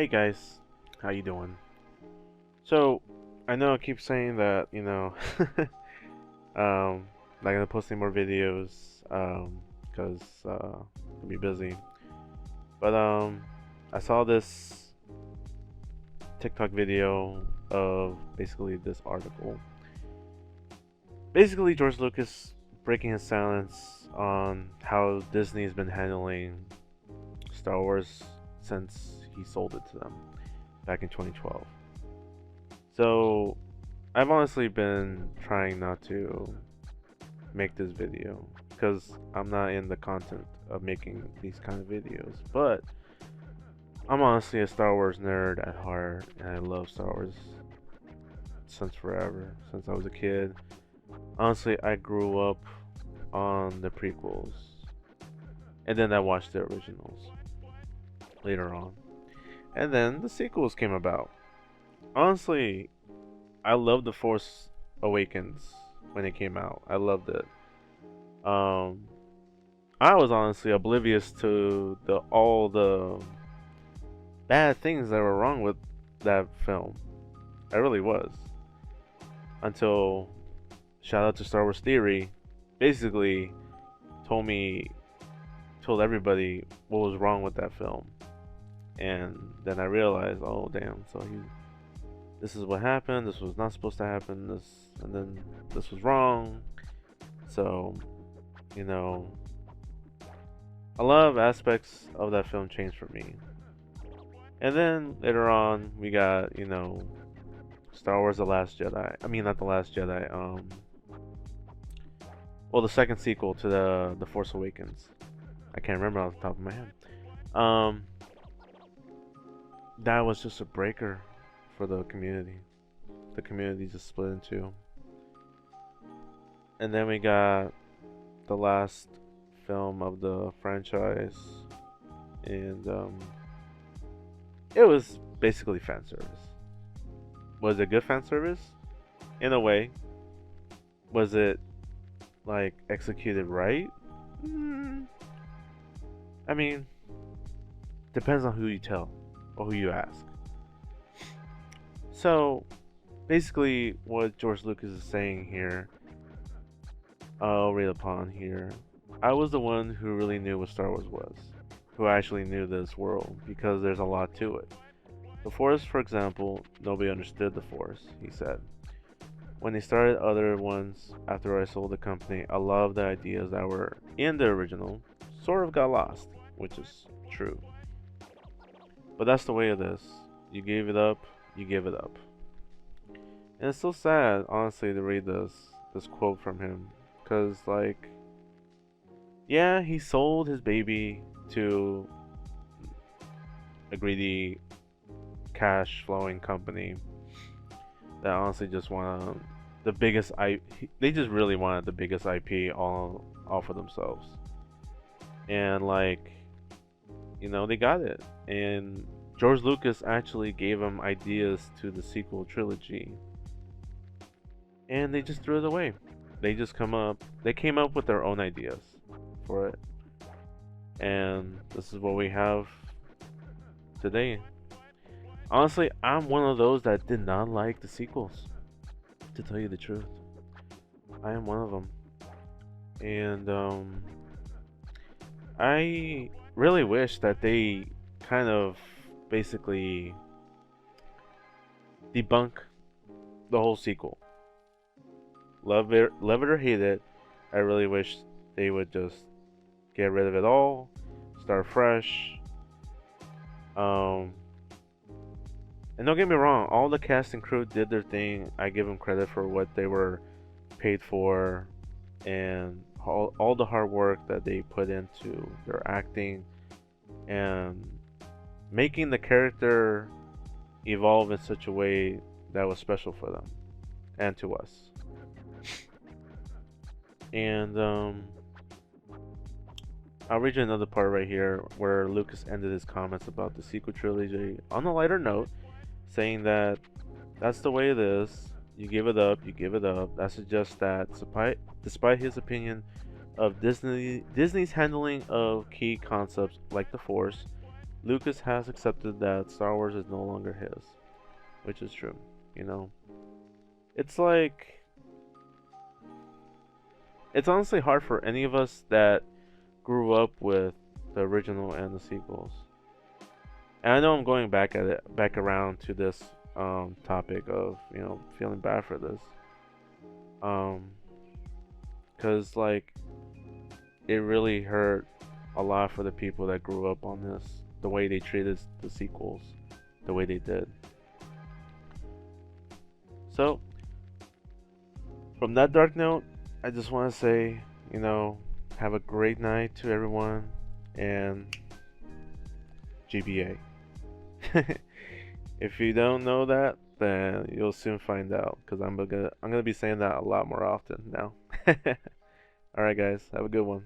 Hey guys, how you doing? So, I know I keep saying that, um, not gonna post any more videos, because I'll be busy. But I saw this TikTok video of basically this article. Basically, George Lucas breaking his silence on how Disney has been handling Star Wars since he sold it to them back in 2012. So, I've honestly been trying not to make this video because I'm not in the content of making these kind of videos. But I'm honestly a Star Wars nerd at heart, and I love Star Wars since forever, since I was a kid. Honestly, I grew up on the prequels, and then I watched the originals later on, and then the sequels came about. Honestly, I loved The Force Awakens when it came out. I loved it. Um, I was honestly oblivious to the all the bad things that were wrong with that film. I really was. Until shout out to Star Wars Theory, basically told me told everybody what was wrong with that film. And then I realized, oh damn, so this is what happened, this was not supposed to happen, and then this was wrong. So, you know, a lot of aspects of that film changed for me. And then later on, we got, Star Wars: The Last Jedi. I mean, not The Last Jedi. Well, the second sequel to the Force Awakens. I can't remember off the top of my head. Um, that was just a breaker for the community. The community just split in two. And then we got the last film of the franchise, and it was basically fan service. Was it good fan service? In a way. Was it like executed right? Mm, I mean, depends on who you tell or who you ask. So, basically, what George Lucas is saying here, I'll read upon here. I was the one who really knew what Star Wars was, who actually knew this world, because there's a lot to it. The Force, for example, nobody understood the Force, he said. When they started other ones after I sold the company, a lot of the ideas that were in the original sort of got lost, which is true. But that's the way it is. You gave it up, you give it up. And it's so sad, honestly, to read this quote from him, cause like, yeah, he sold his baby to a greedy, cash flowing company that honestly just wanted the biggest they just really wanted the biggest IP all for themselves. And like, they got it. And George Lucas actually gave him ideas to the sequel trilogy. And they just threw it away. They came up with their own ideas for it. And this is what we have today. Honestly, I'm one of those that did not like the sequels, to tell you the truth. I am one of them. And I really wish that they kind of basically debunk the whole sequel. Love it or hate it, I really wish they would just get rid of it all, start fresh. Um, and don't get me wrong, all the cast and crew did their thing. I give them credit for what they were paid for, and all the hard work that they put into their acting and making the character evolve in such a way that was special for them and to us. And I'll read you another part right here where Lucas ended his comments about the sequel trilogy on a lighter note, saying that that's the way it is. You give it up, you give it up. That suggests that despite his opinion of Disney's handling of key concepts like the Force, Lucas has accepted that Star Wars is no longer his, which is true. You know, it's like it's honestly hard for any of us that grew up with the original and the sequels. And I know I'm going back around to this topic of feeling bad for this, um, cause like it really hurt a lot for the people that grew up on this, the way they treated the sequels, the way they did. So from that dark note, I just want to say, have a great night to everyone, and GBA. If you don't know that, then you'll soon find out, because I'm gonna be saying that a lot more often now. All right, guys, have a good one.